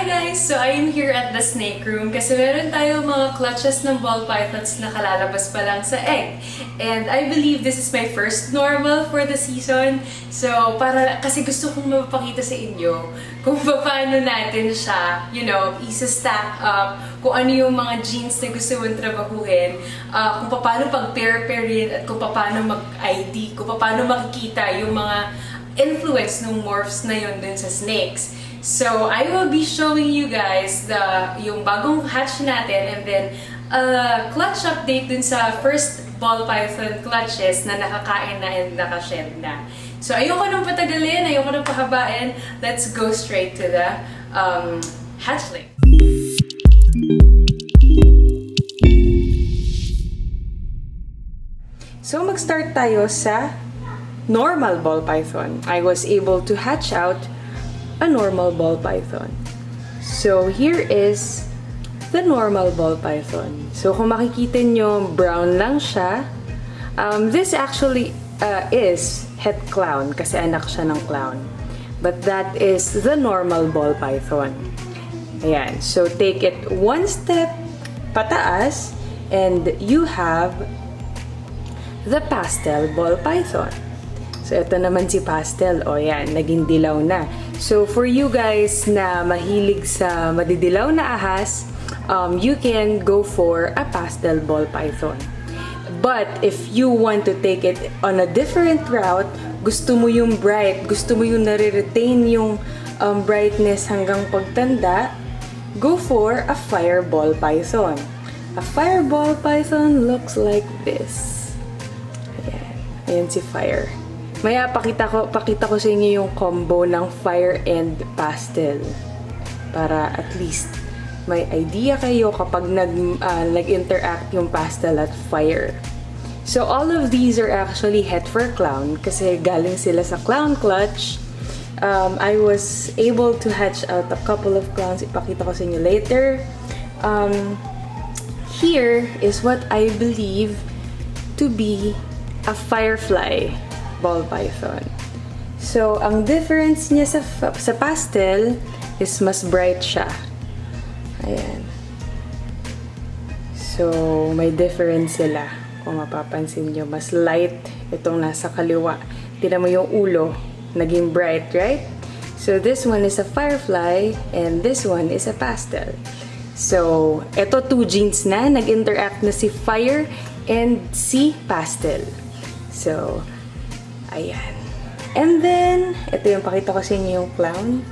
guys! So I'm here at the snake room kasi meron tayo mga clutches ng ball pythons na kalalabas pa lang sa egg. And I believe this is my first normal for the season. So kasi gusto kong mapapakita sa inyo kung paano natin siya, isa-stack up, kung ano yung mga genes na gusto mong trabahuhin, kung paano pag-pair-pairin at kung paano mag-ID, kung paano makikita yung mga influence ng morphs na yun dun sa snakes. So, I will be showing you guys yung bagong hatch natin and then clutch update dun sa first ball python clutches na nakakain na and nakashed na. So, ayoko nang patagalin, ayoko nang pahabain. Let's go straight to the hatchling. So, mag-start tayo sa normal ball python. I was able to hatch out a normal ball python. So, here is the normal ball python. So, kung makikita nyo, brown lang siya. This actually is het clown kasi anak siya ng clown. But that is the normal ball python. Ayan. So, take it one step pataas and you have the pastel ball python. So, ito naman si pastel. O, yan. Naging dilaw na. So, for you guys na mahilig sa madidilaw na ahas, you can go for a pastel ball python. But, if you want to take it on a different route, gusto mo yung bright, gusto mo yung nare-retain yung brightness hanggang pagtanda, go for a fireball python. A fireball python looks like this. Ayan. Ayan si Fire. Maya pakita ko sa inyo yung combo ng fire and pastel para at least may idea kayo kapag nag-interact yung pastel at fire. So all of these are actually het for clown kasi galing sila sa clown clutch. I was able to hatch out a couple of clowns. Ipakita ko sa inyo later. Here is what I believe to be a Firefly ball python. So, ang difference niya sa pastel is mas bright siya. Ayan. So, may difference sila. Kung mapapansin nyo, mas light itong nasa kaliwa. Tignan mo yung ulo, naging bright, right? So, this one is a Firefly and this one is a pastel. So, eto two genes na, nag-interact na si Fire and si Pastel. So, ayan. And then, ito yung pakita ko sa inyo yung clown.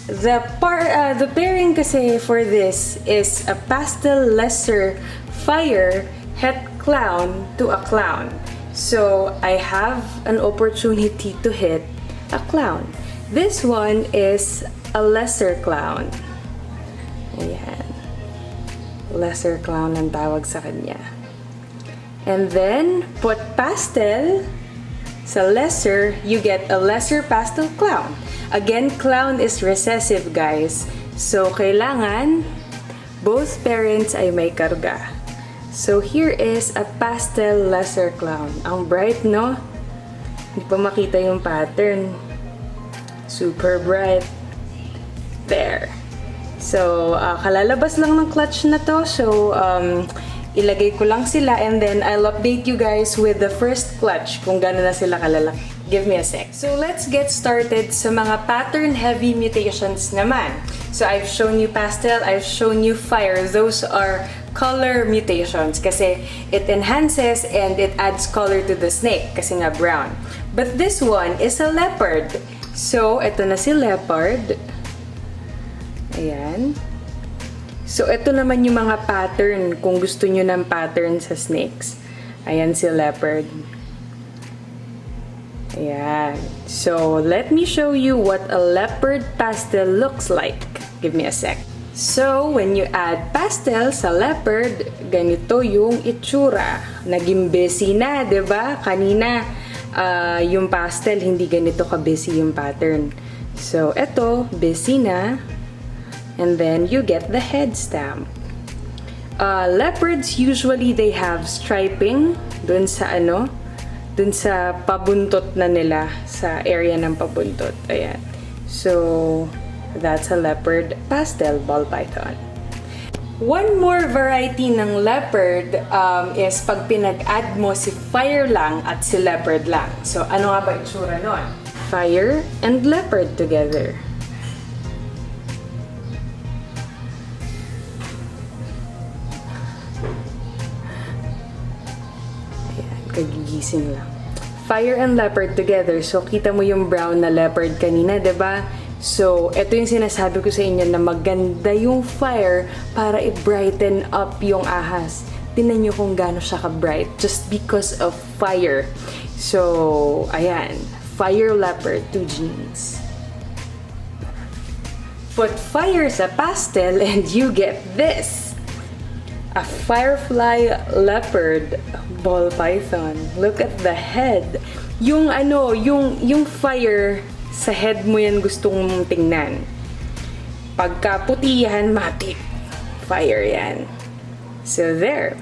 The pairing kasi for this is a pastel lesser fire het clown to a clown. So, I have an opportunity to hit a clown. This one is a lesser clown. Ayan. Lesser clown ang tawag sa kanya. And then, put pastel sa lesser, you get a lesser pastel clown. Again, clown is recessive, guys. So, kailangan both parents ay may karga. So, here is a pastel lesser clown. Ang bright, no? Hindi pa makita yung pattern. Super bright. There. So, kalalabas lang ng clutch na to. So, ilagay ko lang sila and then I'll update you guys with the first clutch kung gano'n na sila kalalaki. Give me a sec. So, let's get started sa mga pattern-heavy mutations naman. So, I've shown you pastel, I've shown you fire. Those are color mutations kasi it enhances and it adds color to the snake kasi nga brown. But this one is a leopard. So, ito na si leopard. Ayan. So, ito naman yung mga pattern kung gusto nyo ng pattern sa snakes. Ayan si leopard. Ayan. So, let me show you what a leopard pastel looks like. Give me a sec. So, when you add pastel sa leopard, ganito yung itsura. Naging busy na, diba? Kanina, yung pastel, hindi ganito ka-busy yung pattern. So, ito, busy na. And then, you get the head stamp. Leopards, usually, they have striping dun sa dun sa pabuntot na nila, sa area ng pabuntot. Ayan. So, That's a leopard pastel ball python. One more variety ng leopard is pag pinag-add mo si fire lang at si leopard lang. So, ano nga ba itsura nun? Fire and leopard together. Ayan, kagigising lang. Fire and leopard together. So, kita mo yung brown na leopard kanina, diba? So, ito yung sinasabi ko sa inyo na maganda yung fire para i-brighten up yung ahas. Tingnan nyo kung gaano siya ka-bright just because of fire. So, ayan. Fire leopard, 2 genes. Put fire sa pastel and you get this. A Firefly leopard ball python. Look at the head. Yung fire sa head mo yan gustong mong tingnan. Pagka puti yan, matik. Fire yan. So there.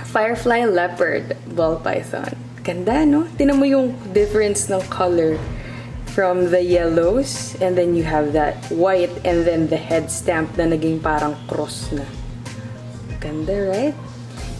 Firefly leopard ball python. Ganda, no? Tingnan mo yung difference ng color from the yellows and then you have that white and then the head stamp na naging parang cross na. Ganda, right?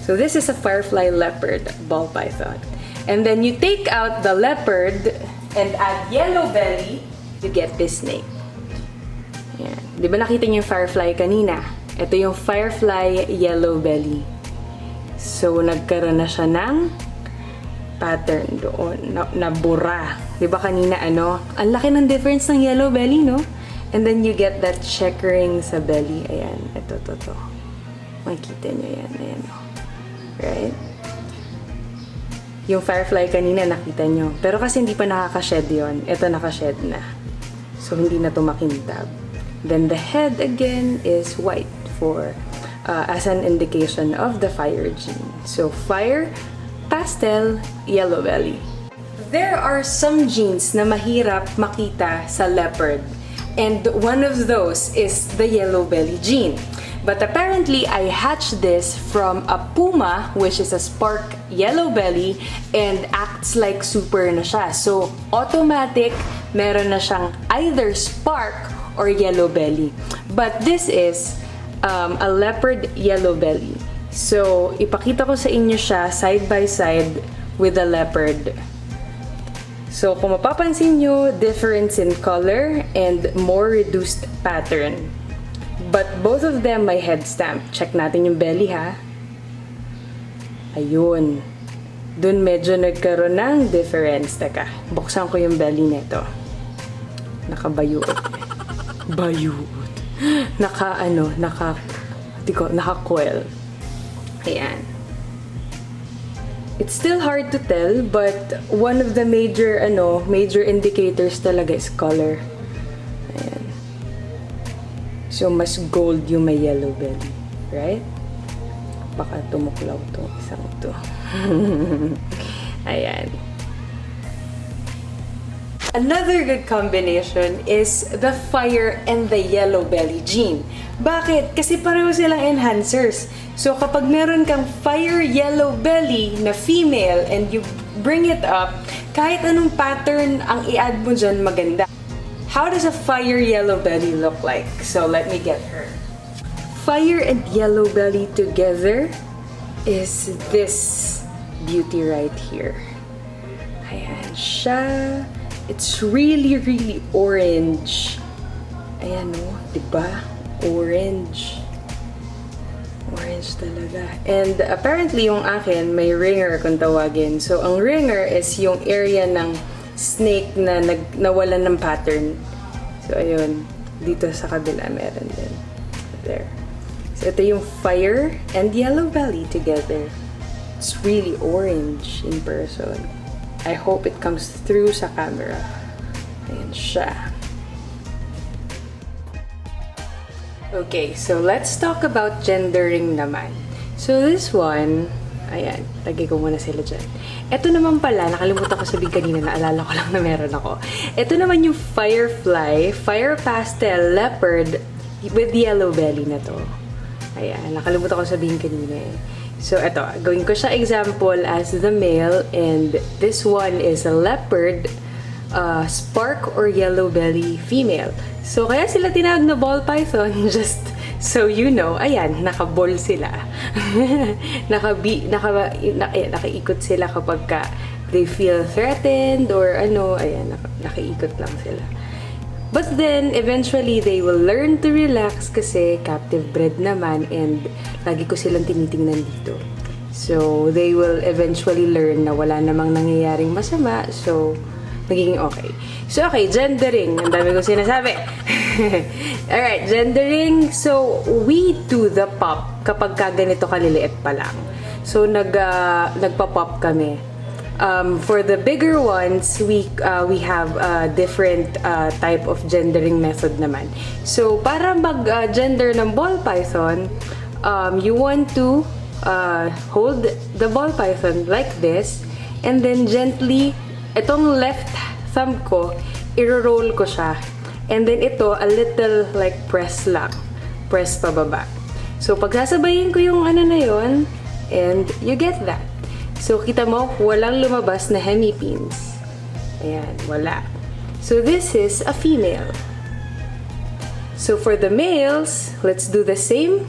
So this is a Firefly leopard ball python. And then you take out the leopard and add yellow belly, you get this snake. Ayan. Di ba nakita niyo yung firefly kanina? Ito yung firefly yellow belly. So, nagkaroon na siya ng pattern doon, nabura. Di ba kanina ang laki ng difference ng yellow belly, no? And then you get that checkering sa belly. Ayan, ito. Makikita niyo yan. Ayan, right? Yung firefly kanina nakita nyo. Pero kasi hindi pa nakaka-shed yun. Ito naka-shed na. So, hindi na to makintab. Then, the head again is white for as an indication of the fire gene. So, fire, pastel, yellow belly. There are some genes na mahirap makita sa leopard. And one of those is the yellow belly gene. But apparently, I hatched this from a puma, which is a spark yellow belly, and acts like super na siya. So, automatic, meron na siyang either spark or yellow belly. But this is a leopard yellow belly. So, ipakita ko sa inyo siya side by side with the leopard. So, kung mapapansin nyo, difference in color and more reduced pattern. But both of them may head stamp. Check natin yung belly, ha? Ayun. Dun medyo nagkaroon ng difference. Teka, buksan ko yung belly nito. Nakabayuot. Bayuot. Naka-coil. Ayan. It's still hard to tell, but one of the major indicators talaga is color. Ayan. So, mas gold yung may yellow belly. Right? Baka tumuklaw to. Isang to. Ayan. Another good combination is the fire and the yellow belly gene. Bakit? Kasi pareho silang enhancers. So, kapag meron kang fire yellow belly na female and you bring it up, kahit anong pattern ang i-add mo dyan, maganda. How does a fire yellow belly look like? So, let me get her. Fire and yellow belly together is this beauty right here. Ayan siya. It's really, really orange. Ayan o, diba? Orange. Orange talaga. And apparently yung akin, may ringer kung tawagin. So, ang ringer is yung area ng snake na nawalan ng pattern. So, ayun. Dito sa kabila, meron din. There. So, ito yung fire and yellow belly together. It's really orange in person. I hope it comes through sa camera. Ayan siya. Okay, so let's talk about gendering naman. So, this one, ayan, lagay ko muna sila dyan. Ito naman pala, nakalimutan ko sabihin kanina, naalala ko lang na meron ako. Ito naman yung Firefly, Fire Pastel Leopard with yellow belly na to. Ayan, nakalimutan ko sabihin kanina eh. So, ito, gawin ko siya example as the male and this one is a leopard spark or yellow belly female. So, kaya sila tinawag na ball python, just so you know, ayan, naka-ball sila. Nakaikot sila kapag they feel threatened or ano, ayan, nakaikot lang sila. But then, eventually, they will learn to relax kasi captive bred naman and lagi ko silang tinitingnan dito. So, they will eventually learn na wala namang nangyayaring masama. So, magiging okay. So, okay, gendering. Ang dami ko sinasabi. Alright, gendering. So, we do the pop kapag ganito kaliliit pa lang. So, nagpa-pop kami. For the bigger ones, we have a different type of gendering method naman. So, para mag-gender ng ball python, you want to hold the ball python like this, and then gently, itong left thumb ko, i-roll ko siya. And then ito, a little like press lang. Press pababa. So, pagsasabayin ko yung ano na yun, and you get that. So, kita mo, walang lumabas na hemipins. Ayan, wala. So, this is a female. So, for the males, let's do the same.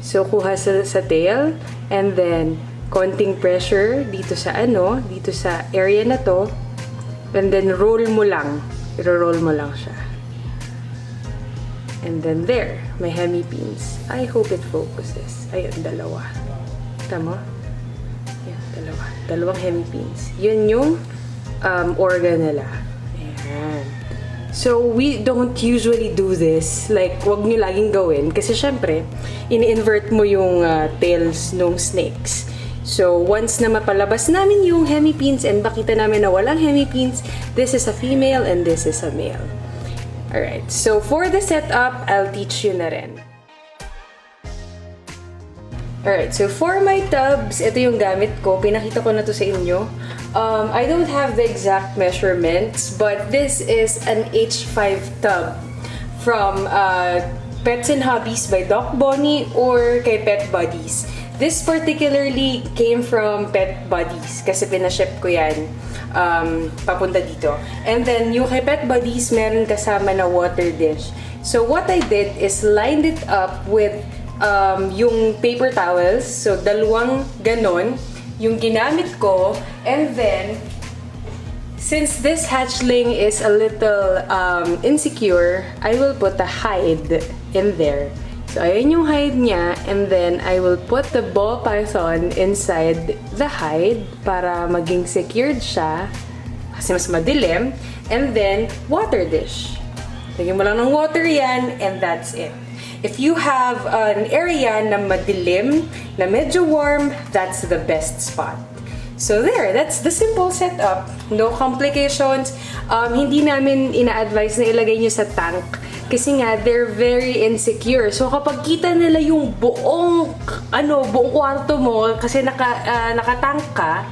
So, kuha sa tail, and then, konting pressure dito sa dito sa area na to, and then roll mo lang. I-roll mo lang siya. And then there, may hemipins. I hope it focuses. Ayun, dalawa. Tama? Ayan, dalawa. Dalawang hemipins. Yun yung organ nila. Ayan. So, we don't usually do this. Like, wag nyo laging gawin. Kasi, syempre, ini-invert mo yung tails ng snakes. So, once na mapalabas namin yung hemipins and makita namin na walang hemipins, this is a female and this is a male. Alright, so for the setup, I'll teach you na rin. Alright, so for my tubs, ito yung gamit ko. Pinakita ko na to sa inyo. I don't have the exact measurements, but this is an H5 tub from Pets and Hobbies by Doc Bonnie or kay Pet Buddies. This particularly came from Pet Buddies kasi pinaship ko yan papunta dito. And then, yung kay Pet Buddies, meron kasama na water dish. So, what I did is lined it up with yung paper towels. So, dalawang ganon yung ginamit ko. And then, since this hatchling is a little insecure, I will put a hide in there. So, ayun yung hide niya, and then I will put the ball python inside the hide para maging secured siya kasi mas madilim, and then water dish. Lagyan mo lang ng water yan, and that's it. If you have an area na madilim, na medyo warm, that's the best spot. So there, that's the simple setup. No complications. Hindi namin ina-advise na ilagay nyo sa tank kasi nga they're very insecure. So kapag kita nila yung buong kwarto mo kasi nakatank ka,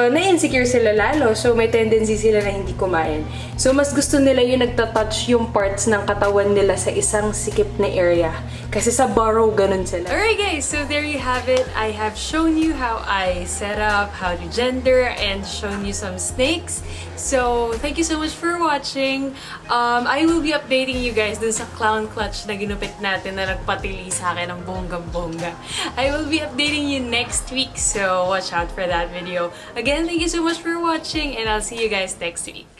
na-insecure sila lalo. So, may tendency sila na hindi kumain. So, mas gusto nila yung nagtatouch yung parts ng katawan nila sa isang sikip na area. Kasi sa burrow, ganun sila. Alright guys, so there you have it. I have shown you how I set up, how to gender, and shown you some snakes. So, thank you so much for watching. I will be updating you guys dun sa clown clutch na ginupit natin na nagpatili sa akin ng bonggang-bongga. I will be updating you next week, so watch out for that video. Again, thank you so much for watching, and I'll see you guys next week.